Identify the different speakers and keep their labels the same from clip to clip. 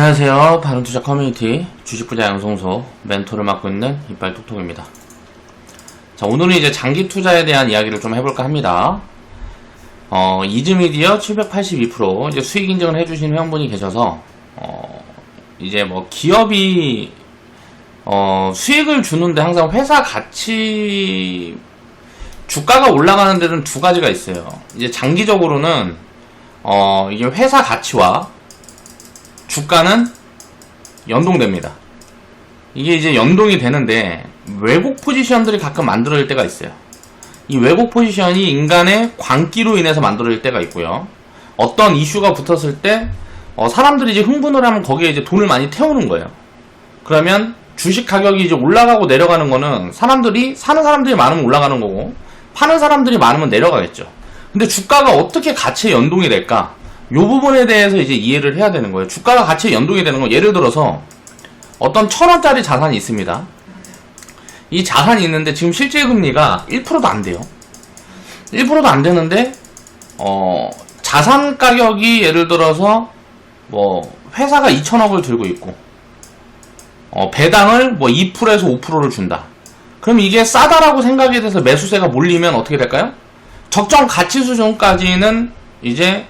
Speaker 1: 안녕하세요. 바른투자 커뮤니티 주식부자 양성소 멘토를 맡고 있는 이빨톡톡입니다. 자, 오늘은 이제 장기 투자에 대한 이야기를 좀 해볼까 합니다. 이즈미디어 782% 이제 수익 인증을 해주신 회원분이 계셔서 이제 뭐 기업이 수익을 주는데 항상 회사 가치 주가가 올라가는 데는 두 가지가 있어요. 이제 장기적으로는 이게 회사 가치와 주가는 연동됩니다. 이게 이제 연동이 되는데 왜곡 포지션들이 가끔 만들어질 때가 있어요. 이 왜곡 포지션이 인간의 광기로 인해서 만들어질 때가 있고요. 어떤 이슈가 붙었을 때 사람들이 이제 흥분을 하면 거기에 이제 돈을 많이 태우는 거예요. 그러면 주식 가격이 이제 올라가고 내려가는 거는 사는 사람들이 많으면 올라가는 거고 파는 사람들이 많으면 내려가겠죠. 근데 주가가 어떻게 가치에 연동이 될까? 요 부분에 대해서 이제 이해를 해야 되는 거예요. 주가가 가치에 연동이 되는 건 예를 들어서 어떤 1,000원짜리 자산이 있습니다. 이 자산이 있는데 지금 실질 금리가 1%도 안 돼요. 1%도 안 되는데 자산 가격이 예를 들어서 뭐 회사가 2,000억을 들고 있고 배당을 뭐 2%에서 5%를 준다. 그럼 이게 싸다라고 생각이 돼서 매수세가 몰리면 어떻게 될까요? 적정 가치 수준까지는 이제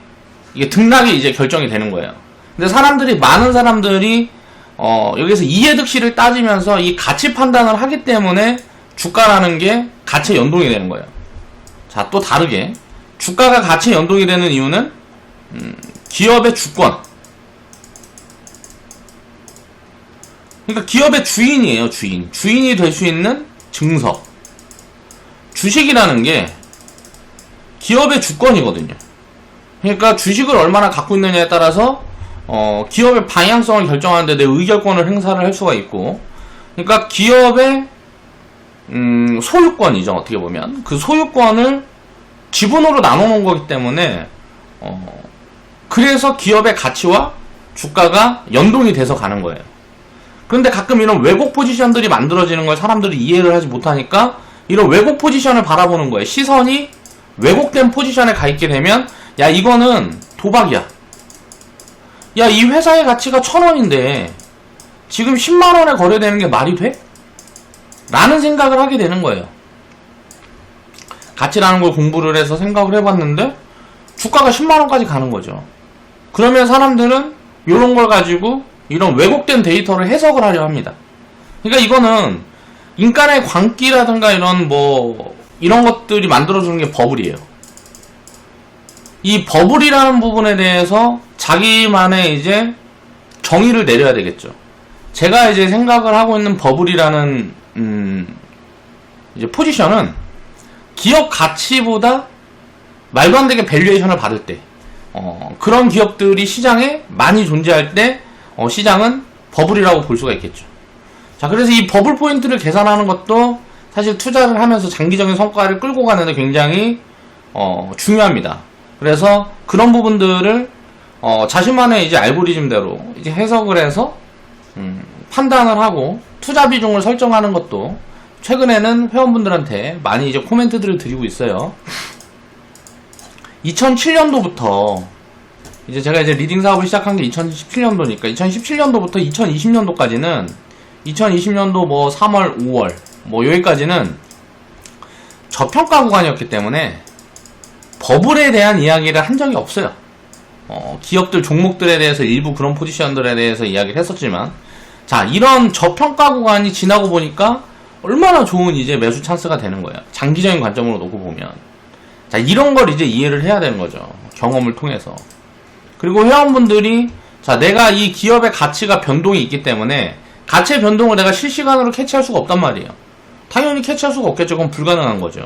Speaker 1: 이게 등락이 이제 결정이 되는 거예요. 근데 많은 사람들이 여기서 이해득실을 따지면서 이 가치 판단을 하기 때문에 주가라는 게 가치에 연동이 되는 거예요. 자, 또 다르게 주가가 가치에 연동이 되는 이유는 기업의 주권, 그러니까 기업의 주인이에요. 주인이 될 수 있는 증서. 주식이라는 게 기업의 주권이거든요. 그러니까 주식을 얼마나 갖고 있느냐에 따라서 기업의 방향성을 결정하는데 내 의결권을 행사를 할 수가 있고, 그러니까 기업의 소유권이죠. 어떻게 보면 그 소유권을 지분으로 나눠놓은 거기 때문에 그래서 기업의 가치와 주가가 연동이 돼서 가는 거예요. 그런데 가끔 이런 왜곡 포지션들이 만들어지는 걸 사람들이 이해를 하지 못하니까 이런 왜곡 포지션을 바라보는 거예요. 시선이 왜곡된 포지션에 가 있게 되면 야, 이거는 도박이야. 야, 이 회사의 가치가 1,000원인데 지금 10만원에 거래되는 게 말이 돼? 라는 생각을 하게 되는 거예요. 가치라는 걸 공부를 해서 생각을 해봤는데 주가가 10만원까지 가는 거죠. 그러면 사람들은 이런 걸 가지고 이런 왜곡된 데이터를 해석을 하려 합니다. 그러니까 이거는 인간의 광기라든가 이런 것들이 만들어주는 게 버블이에요. 이 버블이라는 부분에 대해서 자기만의 이제 정의를 내려야 되겠죠. 제가 이제 생각을 하고 있는 버블이라는 이제 포지션은 기업 가치보다 말도 안 되게 밸류에이션을 받을 때 그런 기업들이 시장에 많이 존재할 때 시장은 버블이라고 볼 수가 있겠죠. 자, 그래서 이 버블 포인트를 계산하는 것도 사실 투자를 하면서 장기적인 성과를 끌고 가는데 굉장히 중요합니다. 그래서 그런 부분들을 자신만의 이제 알고리즘대로 이제 해석을 해서 판단을 하고 투자 비중을 설정하는 것도 최근에는 회원분들한테 많이 이제 코멘트들을 드리고 있어요. 2007년도부터 이제 제가 이제 리딩 사업을 시작한 게 2017년도니까 2017년도부터 2020년도까지는 2020년도 뭐 3월, 5월 뭐 여기까지는 저평가 구간이었기 때문에 버블에 대한 이야기를 한 적이 없어요. 기업들 종목들에 대해서 일부 그런 포지션들에 대해서 이야기를 했었지만, 자, 이런 저평가 구간이 지나고 보니까 얼마나 좋은 이제 매수 찬스가 되는 거예요. 장기적인 관점으로 놓고 보면. 자, 이런 걸 이제 이해를 해야 되는 거죠. 경험을 통해서. 그리고 회원분들이 자, 내가 이 기업의 가치가 변동이 있기 때문에 가치의 변동을 내가 실시간으로 캐치할 수가 없단 말이에요. 당연히 캐치할 수가 없겠죠. 그건 불가능한 거죠.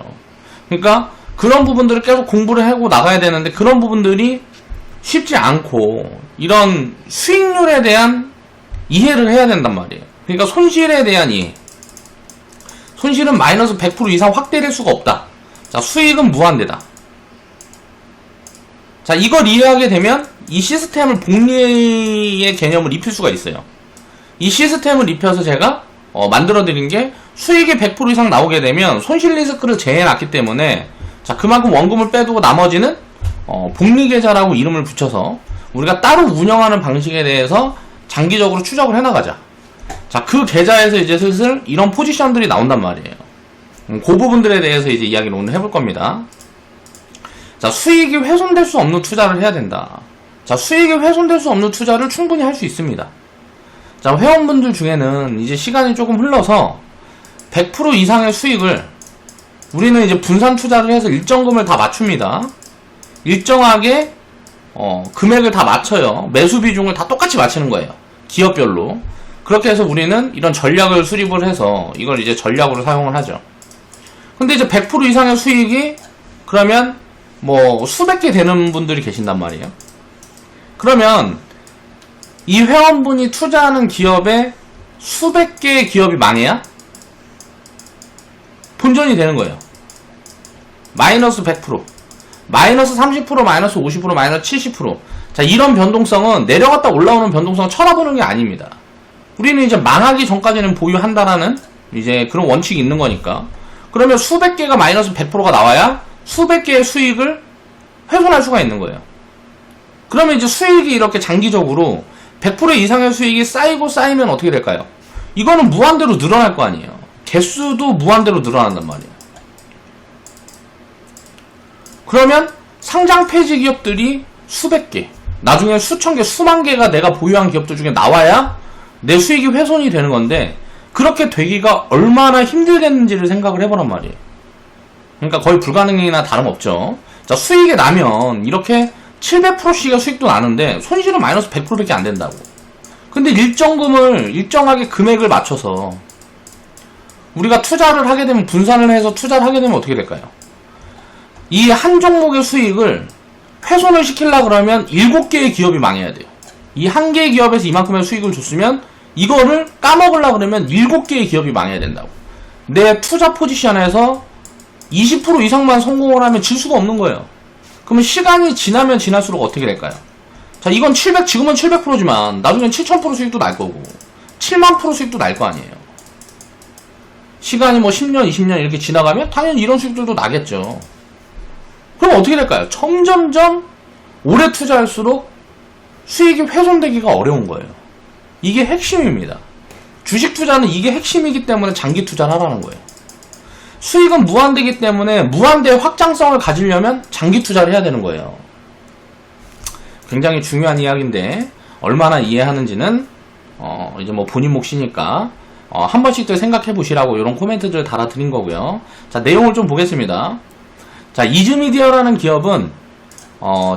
Speaker 1: 그러니까 그런 부분들을 계속 공부를 하고 나가야 되는데 그런 부분들이 쉽지 않고 이런 수익률에 대한 이해를 해야 된단 말이에요. 그러니까 손실에 대한 이해. 손실은 마이너스 100% 이상 확대될 수가 없다. 자, 수익은 무한대다. 자, 이걸 이해하게 되면 이 시스템을 복리의 개념을 입힐 수가 있어요. 이 시스템을 입혀서 제가 만들어 드린 게 수익이 100% 이상 나오게 되면 손실 리스크를 제해놨기 때문에 자, 그만큼 원금을 빼두고 나머지는 복리계좌라고 이름을 붙여서 우리가 따로 운영하는 방식에 대해서 장기적으로 추적을 해나가자. 자, 그 계좌에서 이제 슬슬 이런 포지션들이 나온단 말이에요. 그 부분들에 대해서 이제 이야기를 오늘 해볼 겁니다. 자, 수익이 훼손될 수 없는 투자를 해야 된다. 자, 수익이 훼손될 수 없는 투자를 충분히 할 수 있습니다. 자, 회원분들 중에는 이제 시간이 조금 흘러서 100% 이상의 수익을 우리는 이제 분산 투자를 해서 일정금을 다 맞춥니다. 일정하게 금액을 다 맞춰요. 매수 비중을 다 똑같이 맞추는 거예요. 기업별로. 그렇게 해서 우리는 이런 전략을 수립을 해서 이걸 이제 전략으로 사용을 하죠. 근데 이제 100% 이상의 수익이 그러면 뭐 수백 개 되는 분들이 계신단 말이에요. 그러면 이 회원분이 투자하는 기업에 수백 개의 기업이 망해야 본전이 되는 거예요. 마이너스 100%, 마이너스 30%, 마이너스 50%, 마이너스 70%. 자, 이런 변동성은 내려갔다 올라오는 변동성을 쳐다보는 게 아닙니다. 우리는 이제 망하기 전까지는 보유한다라는 이제 그런 원칙이 있는 거니까. 그러면 수백 개가 마이너스 100%가 나와야 수백 개의 수익을 훼손할 수가 있는 거예요. 그러면 이제 수익이 이렇게 장기적으로 100% 이상의 수익이 쌓이고 쌓이면 어떻게 될까요? 이거는 무한대로 늘어날 거 아니에요. 개수도 무한대로 늘어난단 말이에요. 그러면 상장 폐지 기업들이 수백 개, 나중에 수천 개, 수만 개가 내가 보유한 기업들 중에 나와야 내 수익이 훼손이 되는 건데, 그렇게 되기가 얼마나 힘들겠는지를 생각을 해보란 말이에요. 그러니까 거의 불가능이나 다름없죠. 자, 수익이 나면 이렇게 700%씩의 수익도 나는데 손실은 마이너스 100%밖에 안 된다고. 근데 일정금을 일정하게 금액을 맞춰서 우리가 투자를 하게 되면, 분산을 해서 투자를 하게 되면 어떻게 될까요? 이 한 종목의 수익을 훼손을 시키려고 그러면 7개의 기업이 망해야 돼요. 이 한 개의 기업에서 이만큼의 수익을 줬으면 이거를 까먹으려고 그러면 7개의 기업이 망해야 된다고. 내 투자 포지션에서 20% 이상만 성공을 하면 질 수가 없는 거예요. 그러면 시간이 지나면 지날수록 어떻게 될까요? 자, 이건 지금은 700%지만 나중엔 7000% 수익도 날 거고 70000% 수익도 날 거 아니에요. 시간이 뭐 10년, 20년 이렇게 지나가면 당연히 이런 수익들도 나겠죠. 그럼 어떻게 될까요? 점점점 오래 투자할수록 수익이 훼손되기가 어려운 거예요. 이게 핵심입니다. 주식 투자는 이게 핵심이기 때문에 장기 투자를 하라는 거예요. 수익은 무한대이기 때문에 무한대의 확장성을 가지려면 장기 투자를 해야 되는 거예요. 굉장히 중요한 이야기인데 얼마나 이해하는지는 이제 뭐 본인 몫이니까 한 번씩들 생각해 보시라고 이런 코멘트들 달아드린 거고요. 자, 내용을 좀 보겠습니다. 자, 이즈미디어라는 기업은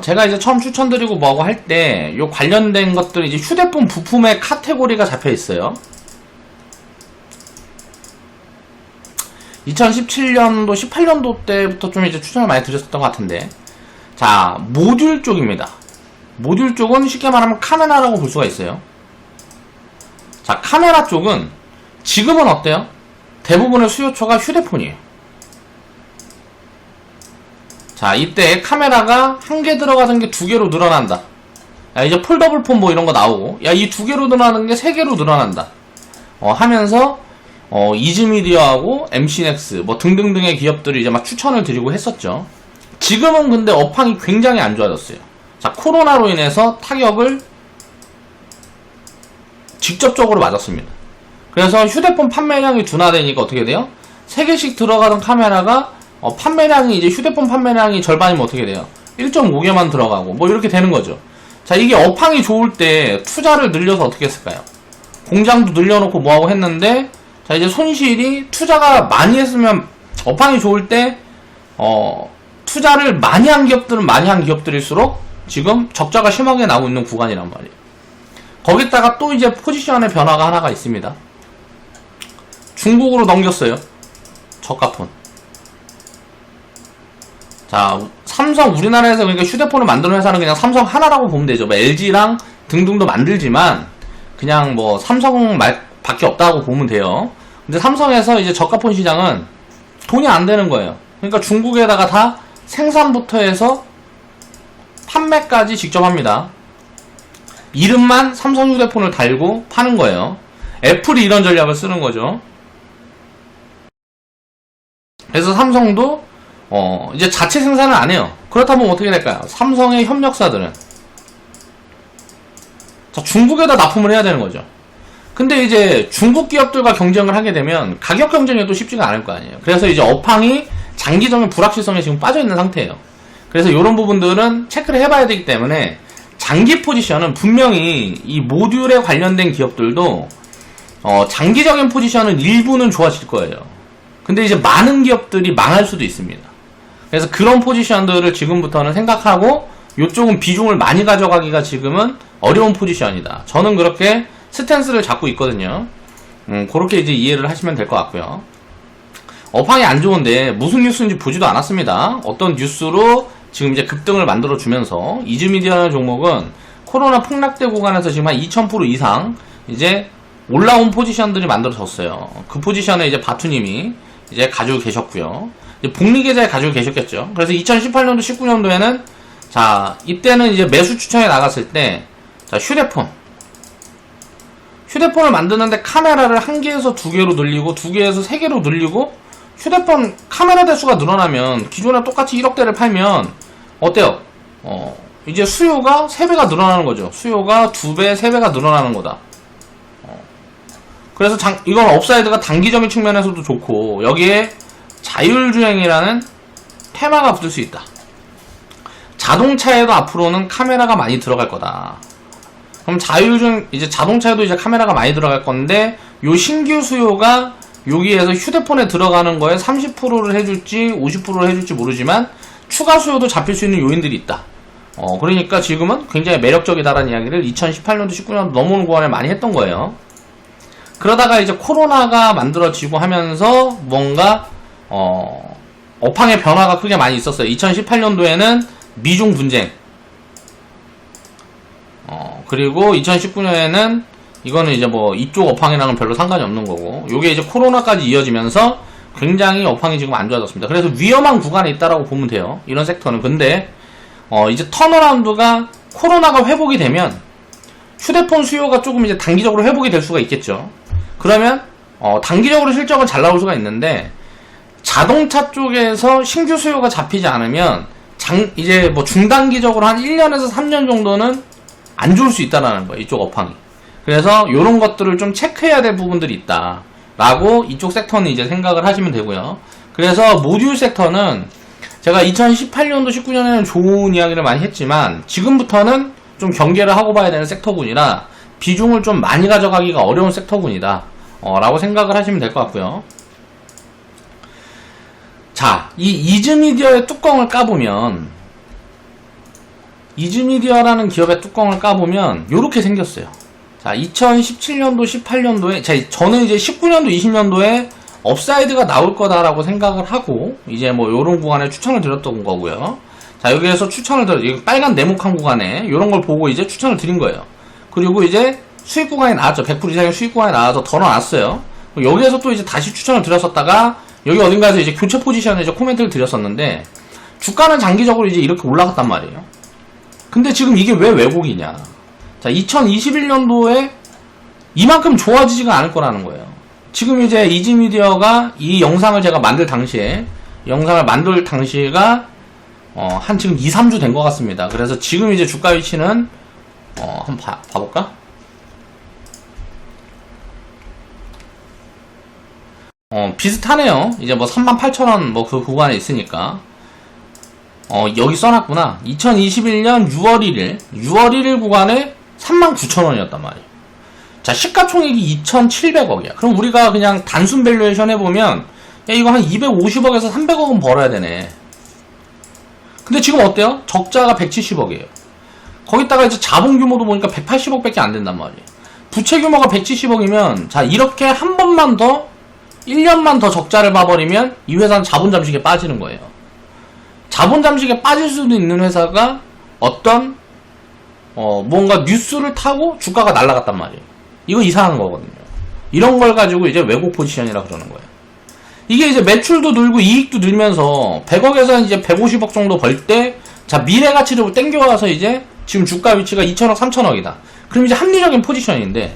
Speaker 1: 제가 이제 처음 추천드리고 뭐하고 할 때 요 관련된 것들 이제 휴대폰 부품의 카테고리가 잡혀 있어요. 2017년도, 18년도 때부터 좀 이제 추천을 많이 드렸었던 것 같은데, 자, 모듈 쪽입니다. 모듈 쪽은 쉽게 말하면 카메라라고 볼 수가 있어요. 자, 카메라 쪽은 지금은 어때요? 대부분의 수요처가 휴대폰이에요. 자, 이때 카메라가 한 개 들어가던 게 두 개로 늘어난다. 야, 이제 폴더블 폰 뭐 이런 거 나오고, 야, 이 두 개로 늘어나는 게 세 개로 늘어난다. 하면서 이즈미디어하고 MC넥스 뭐 등등등의 기업들이 이제 막 추천을 드리고 했었죠. 지금은 근데 업황이 굉장히 안 좋아졌어요. 자, 코로나로 인해서 타격을 직접적으로 맞았습니다. 그래서 휴대폰 판매량이 둔화되니까 어떻게 돼요? 3개씩 들어가던 카메라가 판매량이 이제 휴대폰 판매량이 절반이면 어떻게 돼요? 1.5개만 들어가고 뭐 이렇게 되는 거죠. 자, 이게 업황이 좋을 때 투자를 늘려서 어떻게 했을까요? 공장도 늘려놓고 뭐하고 했는데, 자, 이제 손실이, 투자가 많이 했으면 업황이 좋을 때 투자를 많이 한 기업들은 많이 한 기업들일수록 지금 적자가 심하게 나오고 있는 구간이란 말이에요. 거기다가 또 이제 포지션의 변화가 하나가 있습니다. 중국으로 넘겼어요. 저가폰. 자, 삼성, 우리나라에서 그러니까 휴대폰을 만드는 회사는 그냥 삼성 하나라고 보면 되죠. 뭐 LG랑 등등도 만들지만 그냥 뭐 삼성 밖에 없다고 보면 돼요. 근데 삼성에서 이제 저가폰 시장은 돈이 안 되는 거예요. 그러니까 중국에다가 다 생산부터 해서 판매까지 직접 합니다. 이름만 삼성 휴대폰을 달고 파는 거예요. 애플이 이런 전략을 쓰는 거죠. 그래서 삼성도 이제 자체 생산을 안 해요. 그렇다면 어떻게 될까요? 삼성의 협력사들은 자, 중국에다 납품을 해야 되는 거죠. 근데 이제 중국 기업들과 경쟁을 하게 되면 가격 경쟁에도 쉽지가 않을 거 아니에요. 그래서 이제 업황이 장기적인 불확실성에 지금 빠져 있는 상태예요. 그래서 이런 부분들은 체크를 해봐야 되기 때문에 장기 포지션은 분명히 이 모듈에 관련된 기업들도 장기적인 포지션은 일부는 좋아질 거예요. 근데 이제 많은 기업들이 망할 수도 있습니다. 그래서 그런 포지션들을 지금부터는 생각하고 이쪽은 비중을 많이 가져가기가 지금은 어려운 포지션이다. 저는 그렇게 스탠스를 잡고 있거든요. 그렇게 이제 이해를 하시면 될 것 같고요. 업황이 안 좋은데 무슨 뉴스인지 보지도 않았습니다. 어떤 뉴스로 지금 이제 급등을 만들어 주면서 이즈미디어라는 종목은 코로나 폭락대 구간에서 지금 한 2000% 이상 이제 올라온 포지션들이 만들어졌어요. 그 포지션에 이제 바투님이 이제 가지고 계셨고요. 이제 복리 계좌에 가지고 계셨겠죠. 그래서 2018년도 19년도에는 자, 이때는 이제 매수 추천에 나갔을 때 자, 휴대폰을 만드는데 카메라를 1개에서 2개로 늘리고 2개에서 3개로 늘리고 휴대폰 카메라 대수가 늘어나면 기존에 똑같이 1억대를 팔면 어때요? 이제 수요가 3배가 늘어나는 거죠. 수요가 2배, 3배가 늘어나는 거다. 그래서 이건 업사이드가 단기적인 측면에서도 좋고 여기에 자율주행이라는 테마가 붙을 수 있다. 자동차에도 앞으로는 카메라가 많이 들어갈 거다. 그럼 자율주행 이제 자동차에도 이제 카메라가 많이 들어갈 건데 요 신규 수요가 여기에서 휴대폰에 들어가는 거에 30%를 해줄지 50%를 해줄지 모르지만 추가 수요도 잡힐 수 있는 요인들이 있다. 그러니까 지금은 굉장히 매력적이다라는 이야기를 2018년도 19년도 넘어오는 구간에 많이 했던 거예요. 그러다가 이제 코로나가 만들어지고 하면서 뭔가 업황의 변화가 크게 많이 있었어요. 2018년도에는 미중 분쟁, 그리고 2019년에는 이거는 이제 뭐 이쪽 업황이랑은 별로 상관이 없는 거고 요게 이제 코로나까지 이어지면서 굉장히 업황이 지금 안 좋아졌습니다. 그래서 위험한 구간에 있다라고 보면 돼요. 이런 섹터는. 근데 이제 턴어라운드가 코로나가 회복이 되면 휴대폰 수요가 조금 이제 단기적으로 회복이 될 수가 있겠죠. 그러면 단기적으로 실적은 잘 나올 수가 있는데 자동차 쪽에서 신규 수요가 잡히지 않으면 이제 뭐 중단기적으로 한 1년에서 3년 정도는 안 좋을 수 있다라는 거예요. 이쪽 업황이. 그래서 이런 것들을 좀 체크해야 될 부분들이 있다 라고 이쪽 섹터는 이제 생각을 하시면 되고요. 그래서 모듈 섹터는 제가 2018년도 19년에는 좋은 이야기를 많이 했지만 지금부터는 좀 경계를 하고 봐야 되는 섹터군이라 비중을 좀 많이 가져가기가 어려운 섹터군이다 라고 생각을 하시면 될 것 같고요. 자, 이 이즈미디어의 뚜껑을 까보면 이즈미디어라는 기업의 뚜껑을 까보면 요렇게 생겼어요. 자, 2017년도 18년도에 저는 이제 19년도 20년도에 업사이드가 나올 거다라고 생각을 하고 이제 뭐 요런 구간에 추천을 드렸던 거고요. 자, 여기에서 빨간 네모칸 구간에 요런 걸 보고 이제 추천을 드린 거예요. 그리고 이제 수익 구간이 나왔죠. 100% 이상의 수익 구간이 나와서 덜어놨어요. 여기에서 또 이제 다시 추천을 드렸었다가 여기 어딘가에서 이제 교체 포지션에 이제 코멘트를 드렸었는데 주가는 장기적으로 이제 이렇게 올라갔단 말이에요. 근데 지금 이게 왜 왜곡이냐. 자, 2021년도에 이만큼 좋아지지가 않을 거라는 거예요. 지금 이제 이즈미디어가 이 영상을 제가 만들 당시에 한 지금 2, 3주 된 것 같습니다. 그래서 지금 이제 주가 위치는 한번 봐볼까? 비슷하네요. 이제 뭐 38,000원 뭐 그 구간에 있으니까. 여기 써놨구나. 2021년 6월 1일 구간에 39,000원이었단 말이에요. 자, 시가총액이 2,700억이야. 그럼 우리가 그냥 단순 밸류에이션 해보면, 야, 이거 한 250억에서 300억은 벌어야 되네. 근데 지금 어때요? 적자가 170억이에요. 거기다가 이제 자본 규모도 보니까 180억밖에 안 된단 말이에요. 부채 규모가 170억이면, 자, 이렇게 한 번만 더, 1년만 더 적자를 봐버리면, 이 회사는 자본 잠식에 빠지는 거예요. 자본 잠식에 빠질 수도 있는 회사가 어떤 뭔가 뉴스를 타고 주가가 날아갔단 말이에요. 이거 이상한 거거든요. 이런 걸 가지고 이제 왜곡 포지션이라 그러는 거예요. 이게 이제 매출도 늘고 이익도 늘면서 100억에서 이제 150억 정도 벌 때, 자, 미래 가치를 땡겨와서 이제 지금 주가 위치가 2천억, 3천억이다. 그럼 이제 합리적인 포지션인데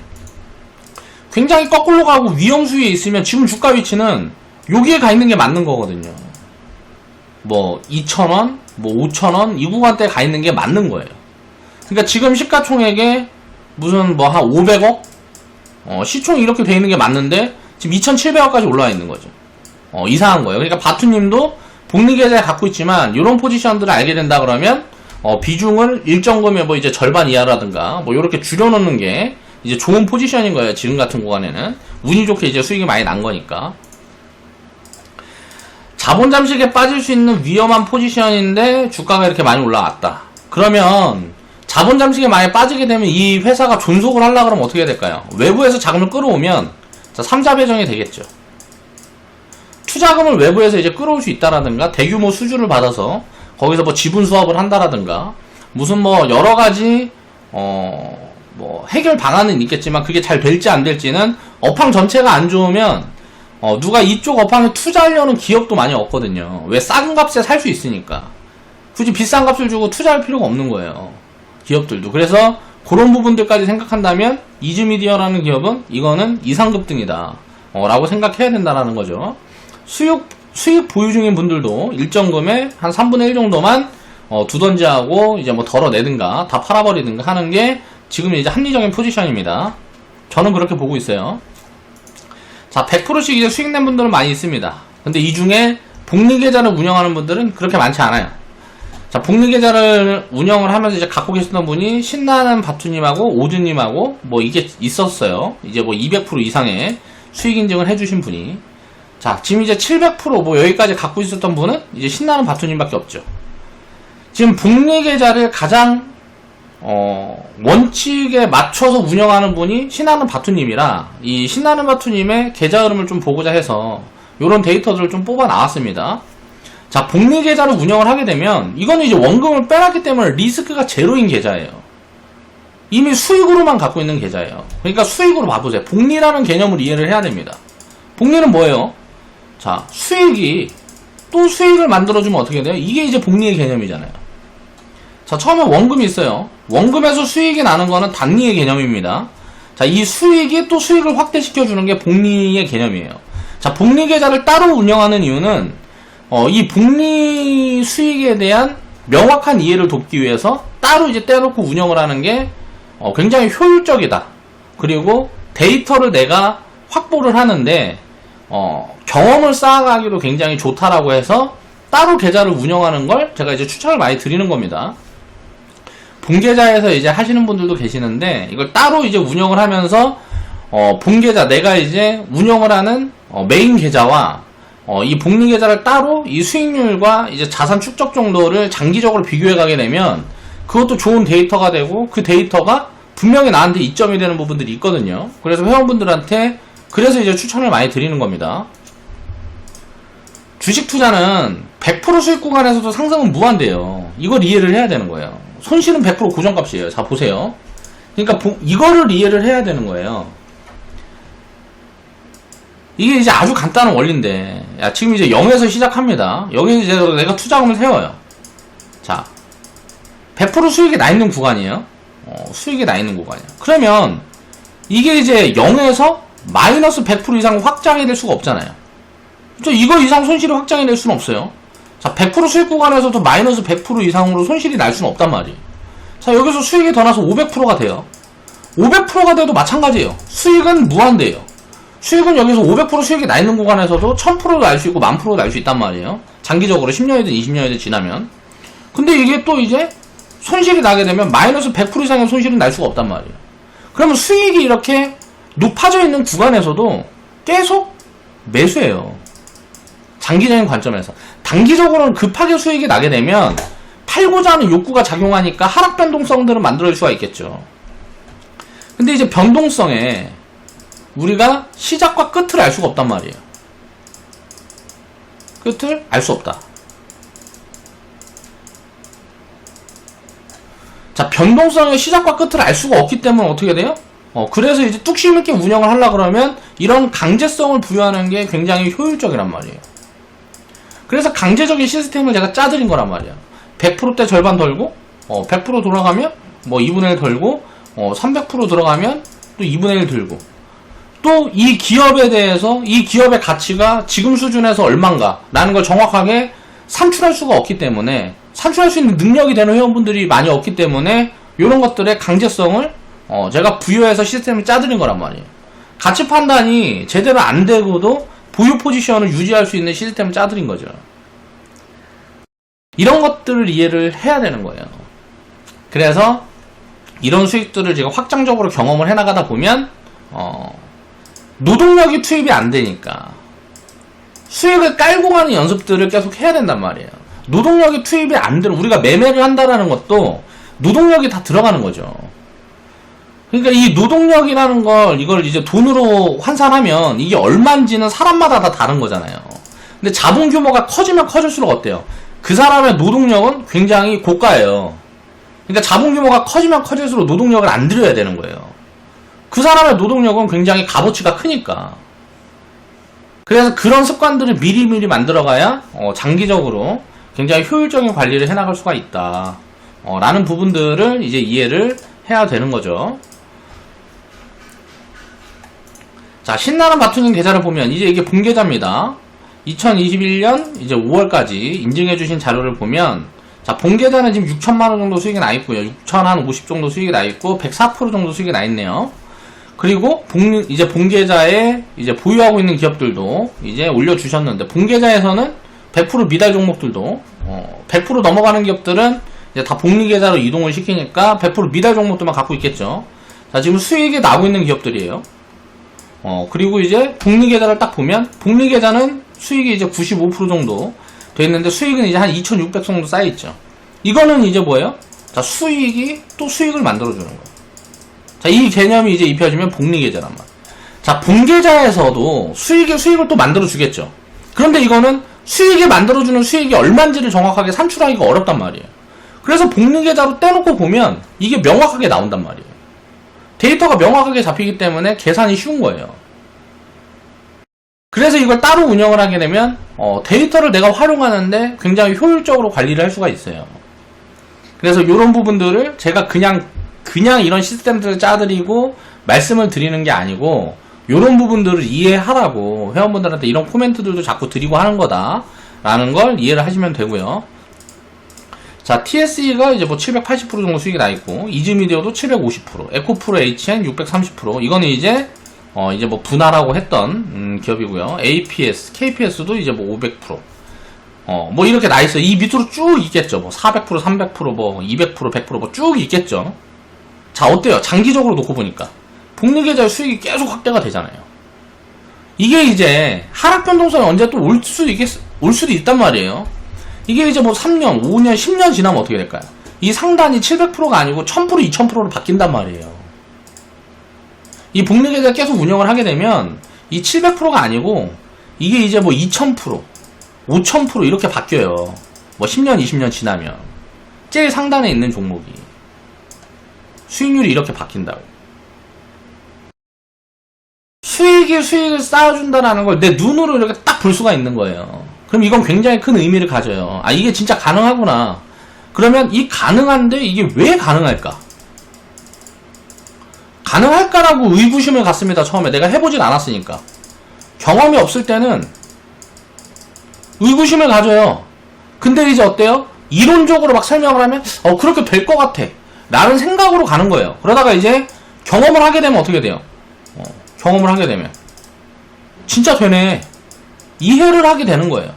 Speaker 1: 굉장히 거꾸로 가고 위험 수위에 있으면 지금 주가 위치는 여기에 가 있는 게 맞는 거거든요. 뭐 2,000원, 뭐 5,000원 이 구간대에 가 있는 게 맞는 거예요. 그러니까 지금 시가총액의 무슨 뭐 한 500억? 시총이 이렇게 돼 있는 게 맞는데 지금 2,700억까지 올라와 있는 거죠. 이상한 거예요. 그러니까 바투님도 복리계좌에 갖고 있지만 이런 포지션들을 알게 된다 그러면 비중을 일정금의 뭐 이제 절반 이하라든가 뭐 이렇게 줄여놓는 게 이제 좋은 포지션인 거예요. 지금 같은 구간에는 운이 좋게 이제 수익이 많이 난 거니까. 자본 잠식에 빠질 수 있는 위험한 포지션인데 주가가 이렇게 많이 올라왔다. 그러면 자본 잠식에 많이 빠지게 되면 이 회사가 존속을 하려고 그러면 어떻게 해야 될까요? 외부에서 자금을 끌어오면 3자 배정이 되겠죠. 투자금을 외부에서 이제 끌어올 수 있다라든가 대규모 수주를 받아서 거기서 뭐 지분 수합을 한다라든가 무슨 뭐 여러 가지 뭐 해결 방안은 있겠지만 그게 잘 될지 안 될지는 업황 전체가 안 좋으면 누가 이쪽 업황에 투자하려는 기업도 많이 없거든요. 왜 싼 값에 살 수 있으니까. 굳이 비싼 값을 주고 투자할 필요가 없는 거예요. 기업들도. 그래서 그런 부분들까지 생각한다면 이즈미디어라는 기업은 이거는 이상급등이다 라고 생각해야 된다라는 거죠. 수익 보유 중인 분들도 일정금의 한 3분의 1 정도만 두던지 하고 이제 뭐 덜어내든가 다 팔아버리든가 하는 게 지금 이제 합리적인 포지션입니다. 저는 그렇게 보고 있어요. 자, 100%씩 이제 수익 낸 분들은 많이 있습니다. 근데 이 중에 복리계좌를 운영하는 분들은 그렇게 많지 않아요. 자, 복리계좌를 운영을 하면서 이제 갖고 계시던 분이 신나는 바투님하고 오드님하고 뭐 이게 있었어요. 이제 뭐 200% 이상의 수익 인증을 해주신 분이. 자, 지금 이제 700% 여기까지 갖고 있었던 분은 이제 신나는 바투님밖에 없죠. 지금 복리계좌를 가장 원칙에 맞춰서 운영하는 분이 신나는 바투님이라 이 신나는 바투님의 계좌 흐름을 좀 보고자 해서 요런 데이터들을 좀 뽑아 나왔습니다. 자, 복리계좌를 운영을 하게 되면 이거는 이제 원금을 빼놨기 때문에 리스크가 제로인 계좌예요. 이미 수익으로만 갖고 있는 계좌예요. 그러니까 수익으로 봐보세요. 복리라는 개념을 이해를 해야 됩니다. 복리는 뭐예요? 자, 수익이 또 수익을 만들어주면 어떻게 돼요? 이게 이제 복리의 개념이잖아요. 자, 처음에 원금이 있어요. 원금에서 수익이 나는 거는 단리의 개념입니다. 자, 이 수익이 또 수익을 확대시켜주는 게 복리의 개념이에요. 자, 복리 계좌를 따로 운영하는 이유는 이 복리 수익에 대한 명확한 이해를 돕기 위해서 따로 이제 떼놓고 운영을 하는 게 굉장히 효율적이다. 그리고 데이터를 내가 확보를 하는데 경험을 쌓아가기도 굉장히 좋다라고 해서 따로 계좌를 운영하는 걸 제가 이제 추천을 많이 드리는 겁니다. 본계좌에서 이제 하시는 분들도 계시는데 이걸 따로 이제 운영을 하면서 본계좌 내가 이제 운영을 하는 메인 계좌와 이 복리 계좌를 따로 이 수익률과 이제 자산 축적 정도를 장기적으로 비교해 가게 되면 그것도 좋은 데이터가 되고 그 데이터가 분명히 나한테 이점이 되는 부분들이 있거든요. 그래서 회원분들한테 그래서 이제 추천을 많이 드리는 겁니다. 주식 투자는 100% 수익 구간에서도 상승은 무한대요. 이걸 이해를 해야 되는 거예요. 손실은 100% 고정값이에요. 자, 보세요. 그러니까 이거를 이해를 해야 되는 거예요. 이게 이제 아주 간단한 원리인데, 야, 지금 이제 0에서 시작합니다. 여기서 이제 내가 투자금을 세워요. 자, 100% 수익이 나 있는 구간이에요. 수익이 나 있는 구간이에요. 그러면 이게 이제 0에서 마이너스 100% 이상 확장이 될 수가 없잖아요. 이거 이상 손실이 확장이 될 수는 없어요. 자, 100% 수익 구간에서도 마이너스 100% 이상으로 손실이 날 수는 없단 말이에요. 자, 여기서 수익이 더 나서 500%가 돼요. 500%가 돼도 마찬가지예요. 수익은 무한대예요. 수익은 여기서 500% 수익이 나 있는 구간에서도 1000%도 날 수 있고 10,000%도 날 수 있단 말이에요. 장기적으로 10년이든 20년이든 지나면. 근데 이게 또 이제 손실이 나게 되면 마이너스 100% 이상의 손실은 날 수가 없단 말이에요. 그러면 수익이 이렇게 높아져 있는 구간에서도 계속 매수해요. 장기적인 관점에서. 단기적으로는 급하게 수익이 나게 되면 팔고자 하는 욕구가 작용하니까 하락 변동성들은 만들어질 수가 있겠죠. 근데 이제 변동성에 우리가 시작과 끝을 알 수가 없단 말이에요. 끝을 알 수 없다. 자, 변동성의 시작과 끝을 알 수가 없기 때문에 어떻게 돼요? 그래서 이제 뚝심 있게 운영을 하려고 그러면 이런 강제성을 부여하는 게 굉장히 효율적이란 말이에요. 그래서 강제적인 시스템을 제가 짜드린 거란 말이야. 100%대 절반 덜고 100% 돌아가면 뭐 2분의 1 덜고 300% 들어가면 또 2분의 1 들고 또 이 기업에 대해서 이 기업의 가치가 지금 수준에서 얼만가 라는 걸 정확하게 산출할 수가 없기 때문에 산출할 수 있는 능력이 되는 회원분들이 많이 없기 때문에 이런 것들의 강제성을 제가 부여해서 시스템을 짜드린 거란 말이에요. 가치 판단이 제대로 안 되고도 보유 포지션을 유지할 수 있는 시스템을 짜드린 거죠. 이런 것들을 이해를 해야 되는 거예요. 그래서 이런 수익들을 제가 확장적으로 경험을 해나가다 보면 노동력이 투입이 안 되니까 수익을 깔고 가는 연습들을 계속 해야 된단 말이에요. 노동력이 투입이 안 되는, 우리가 매매를 한다라는 것도 노동력이 다 들어가는 거죠. 그러니까 이 노동력이라는 걸, 이걸 이제 돈으로 환산하면 이게 얼마인지는 사람마다 다 다른 거잖아요. 근데 자본 규모가 커지면 커질수록 어때요? 그 사람의 노동력은 굉장히 고가예요. 그러니까 자본 규모가 커지면 커질수록 노동력을 안 들여야 되는 거예요. 그 사람의 노동력은 굉장히 값어치가 크니까. 그래서 그런 습관들을 미리미리 만들어가야 장기적으로 굉장히 효율적인 관리를 해나갈 수가 있다. 라는 부분들을 이제 이해를 해야 되는 거죠. 자, 신나는 바투님 계좌를 보면 이제 이게 본계좌입니다. 2021년 이제 5월까지 인증해주신 자료를 보면, 자, 본계좌는 지금 6천만원 정도 수익이 나 있고요. 6,050 정도 수익이 나 있고, 104% 정도 수익이 나 있네요. 그리고 이제 본계좌에 이제 보유하고 있는 기업들도 이제 올려주셨는데, 본계좌에서는 100% 미달 종목들도 100% 넘어가는 기업들은 이제 다 복리계좌로 이동을 시키니까 100% 미달 종목들만 갖고 있겠죠. 자, 지금 수익이 나고 있는 기업들이에요. 그리고 이제 복리계좌를 딱 보면, 복리계좌는 수익이 이제 95% 정도 돼 있는데, 수익은 이제 한 2,600 정도 쌓여있죠. 이거는 이제 뭐예요? 자, 수익이 또 수익을 만들어주는 거예요. 자, 이 개념이 이제 입혀지면 복리계좌란 말이에요. 자, 본계좌에서도 수익을 또 만들어주겠죠. 그런데 이거는 수익이 만들어주는 수익이 얼마인지를 정확하게 산출하기가 어렵단 말이에요. 그래서 복리계좌로 떼놓고 보면 이게 명확하게 나온단 말이에요. 데이터가 명확하게 잡히기 때문에 계산이 쉬운 거예요. 그래서 이걸 따로 운영을 하게 되면 데이터를 내가 활용하는데 굉장히 효율적으로 관리를 할 수가 있어요. 그래서 이런 부분들을 제가 그냥 이런 시스템들을 짜드리고 말씀을 드리는 게 아니고, 이런 부분들을 이해하라고 회원분들한테 이런 코멘트들도 자꾸 드리고 하는 거다라는 걸 이해를 하시면 되고요. 자, TSE가 이제 뭐 780% 정도 수익이 나 있고, 이즈미디어도 750%, 에코프로 HN 630%. 이거는 이제 뭐 분할하고 했던 기업이고요. APS, KPS도 이제 뭐 500%. 뭐 이렇게 나 있어요. 이 밑으로 쭉 있겠죠. 뭐 400%, 300%, 뭐 200%, 100% 뭐 쭉 있겠죠. 자, 어때요? 장기적으로 놓고 보니까 복리계좌의 수익이 계속 확대가 되잖아요. 이게 이제 하락 변동성이 언제 또 올 수도 있단 말이에요. 이게 이제 뭐 3년, 5년, 10년 지나면 어떻게 될까요? 이 상단이 700%가 아니고 1000%, 2000%로 바뀐단 말이에요. 이 복리계좌 계속 운영을 하게 되면 이 700%가 아니고 이게 이제 뭐 2000%, 5000% 이렇게 바뀌어요. 뭐 10년, 20년 지나면 제일 상단에 있는 종목이 수익률이 이렇게 바뀐다고. 수익을 쌓아준다라는 걸 내 눈으로 이렇게 딱 볼 수가 있는 거예요. 그럼 이건 굉장히 큰 의미를 가져요. 아, 이게 진짜 가능하구나. 그러면 이 가능한데 이게 왜 가능할까? 가능할까라고 의구심을 갖습니다. 처음에 내가 해보진 않았으니까. 경험이 없을 때는 의구심을 가져요. 근데 이제 어때요? 이론적으로 막 설명을 하면 그렇게 될 것 같아 라는 생각으로 가는 거예요. 그러다가 이제 경험을 하게 되면 어떻게 돼요? 경험을 하게 되면 진짜 되네, 이해를 하게 되는 거예요.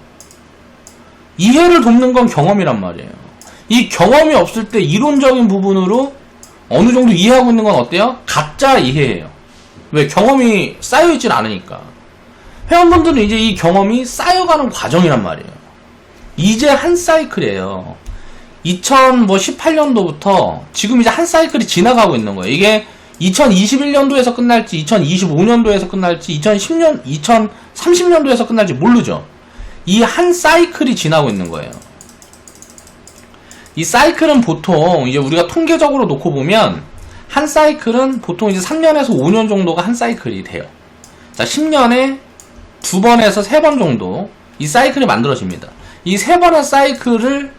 Speaker 1: 이해를 돕는 건 경험이란 말이에요. 이 경험이 없을 때 이론적인 부분으로 어느 정도 이해하고 있는 건 어때요? 가짜 이해예요. 왜? 경험이 쌓여있진 않으니까. 회원분들은 이제 이 경험이 쌓여가는 과정이란 말이에요. 이제 한 사이클이에요. 2018년도부터 지금 이제 한 사이클이 지나가고 있는 거예요. 이게 2021년도에서 끝날지 2025년도에서 끝날지 2030년도에서 끝날지 모르죠. 이 한 사이클이 지나고 있는 거예요. 이 사이클은 보통 이제 우리가 통계적으로 놓고 보면 한 사이클은 보통 이제 3년에서 5년 정도가 한 사이클이 돼요. 자, 10년에 2번에서 3번 정도 이 사이클이 만들어집니다. 이 3번의 사이클을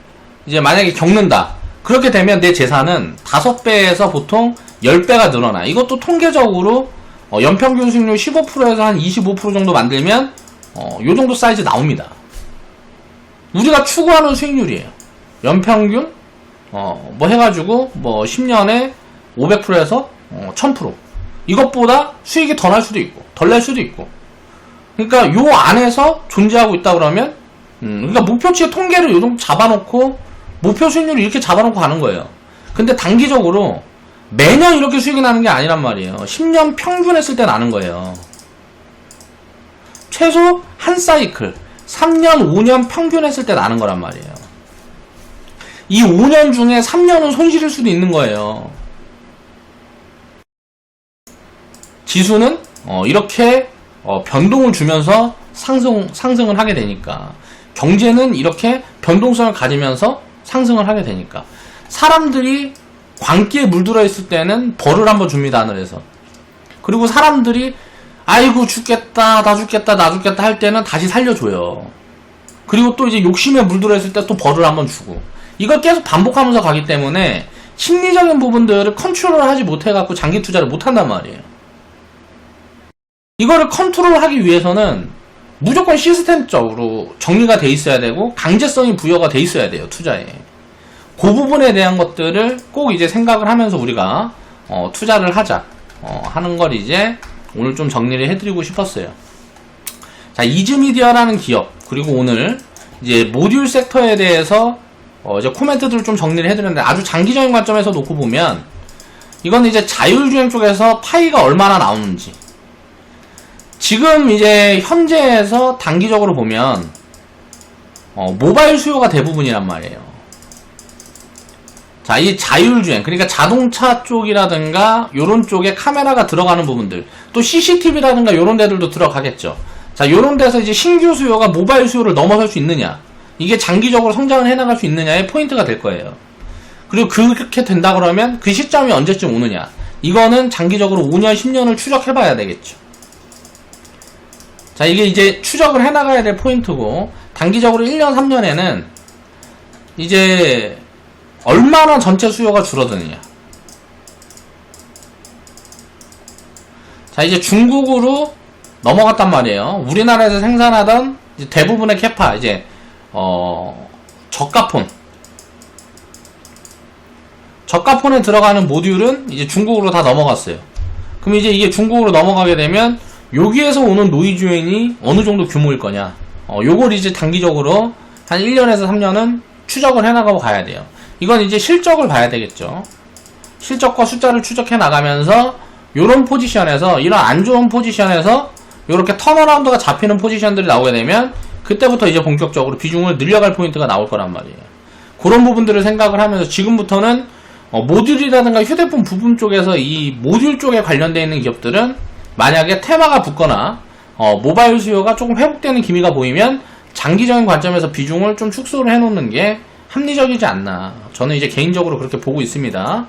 Speaker 1: 이제 만약에 겪는다. 그렇게 되면 내 재산은 5배에서 보통 10배가 늘어나. 이것도 통계적으로 연평균 수익률 15%에서 한 25% 정도 만들면 요 정도 사이즈 나옵니다. 우리가 추구하는 수익률이에요. 연평균 뭐 해가지고 뭐 10년에 500%에서 1000%. 이것보다 수익이 더 날 수도 있고, 덜 날 수도 있고. 그러니까 요 안에서 존재하고 있다 그러면, 그러니까 목표치의 통계를 요 정도 잡아놓고, 목표 수익률을 이렇게 잡아놓고 가는 거예요. 근데 단기적으로 매년 이렇게 수익이 나는 게 아니란 말이에요. 10년 평균 했을 때 나는 거예요. 최소 한 사이클, 3년, 5년 평균 했을 때 나는 거란 말이에요. 이 5년 중에 3년은 손실일 수도 있는 거예요. 지수는 이렇게 변동을 주면서 상승을 하게 되니까, 경제는 이렇게 변동성을 가지면서 상승을 하게 되니까, 사람들이 광기에 물들어 있을 때는 벌을 한번 줍니다, 하늘에서. 그리고 사람들이 아이고 죽겠다, 나 죽겠다, 나 죽겠다 할 때는 다시 살려줘요. 그리고 또 이제 욕심에 물들어 있을 때 또 벌을 한번 주고, 이걸 계속 반복하면서 가기 때문에 심리적인 부분들을 컨트롤을 하지 못해갖고 장기 투자를 못한단 말이에요. 이거를 컨트롤하기 위해서는 무조건 시스템적으로 정리가 돼 있어야 되고, 강제성이 부여가 돼 있어야 돼요, 투자에. 그 부분에 대한 것들을 꼭 이제 생각을 하면서 우리가 투자를 하자 하는 걸 이제 오늘 좀 정리를 해드리고 싶었어요. 자, 이즈미디어라는 기업, 그리고 오늘 이제 모듈 섹터에 대해서 이제 코멘트들을 좀 정리를 해드렸는데, 아주 장기적인 관점에서 놓고 보면 이건 이제 자율주행 쪽에서 파이가 얼마나 나오는지, 지금 이제 현재에서 단기적으로 보면 모바일 수요가 대부분이란 말이에요. 자, 이 자율주행, 그러니까 자동차 쪽이라든가 요런 쪽에 카메라가 들어가는 부분들, 또 CCTV라든가 요런 데들도 들어가겠죠. 자, 요런 데서 이제 신규 수요가 모바일 수요를 넘어설 수 있느냐, 이게 장기적으로 성장을 해나갈 수 있느냐의 포인트가 될 거예요. 그리고 그렇게 된다 그러면 그 시점이 언제쯤 오느냐, 이거는 장기적으로 5년, 10년을 추적해봐야 되겠죠. 자, 이게 이제 추적을 해나가야 될 포인트고, 단기적으로 1년, 3년에는 이제 얼마나 전체 수요가 줄어드느냐. 자, 이제 중국으로 넘어갔단 말이에요. 우리나라에서 생산하던 이제 대부분의 캐파, 이제 저가폰에 들어가는 모듈은 이제 중국으로 다 넘어갔어요. 그럼 이제 이게 중국으로 넘어가게 되면 여기에서 오는 노이즈 요인이 어느 정도 규모일 거냐, 요걸 이제 단기적으로 한 1년에서 3년은 추적을 해나가고 가야 돼요. 이건 이제 실적을 봐야 되겠죠. 실적과 숫자를 추적해 나가면서 요런 포지션에서, 이런 안 좋은 포지션에서 요렇게 턴어라운드가 잡히는 포지션들이 나오게 되면 그때부터 이제 본격적으로 비중을 늘려갈 포인트가 나올 거란 말이에요. 그런 부분들을 생각을 하면서 지금부터는 모듈이라든가 휴대폰 부품 쪽에서 이 모듈 쪽에 관련되어 있는 기업들은 만약에 테마가 붙거나 모바일 수요가 조금 회복되는 기미가 보이면 장기적인 관점에서 비중을 좀 축소를 해놓는 게 합리적이지 않나, 저는 이제 개인적으로 그렇게 보고 있습니다.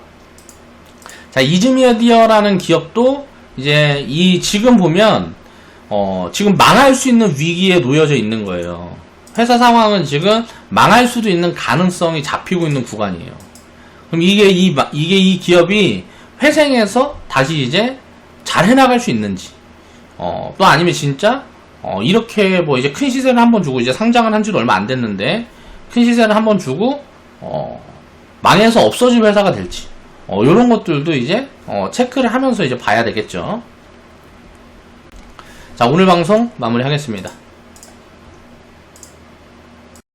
Speaker 1: 자, 이즈미디어라는 기업도 이제 지금 보면 지금 망할 수 있는 위기에 놓여져 있는 거예요. 회사 상황은 지금 망할 수도 있는 가능성이 잡히고 있는 구간이에요. 그럼 이게 이 기업이 회생해서 다시 이제 잘 해나갈 수 있는지, 또 아니면 진짜 이렇게 뭐 이제 큰 시세를 한번 주고, 이제 상장을 한 지도 얼마 안 됐는데 큰 시세를 한번 주고 망해서 없어질 회사가 될지, 요런 것들도 이제 체크를 하면서 이제 봐야 되겠죠. 자, 오늘 방송 마무리하겠습니다.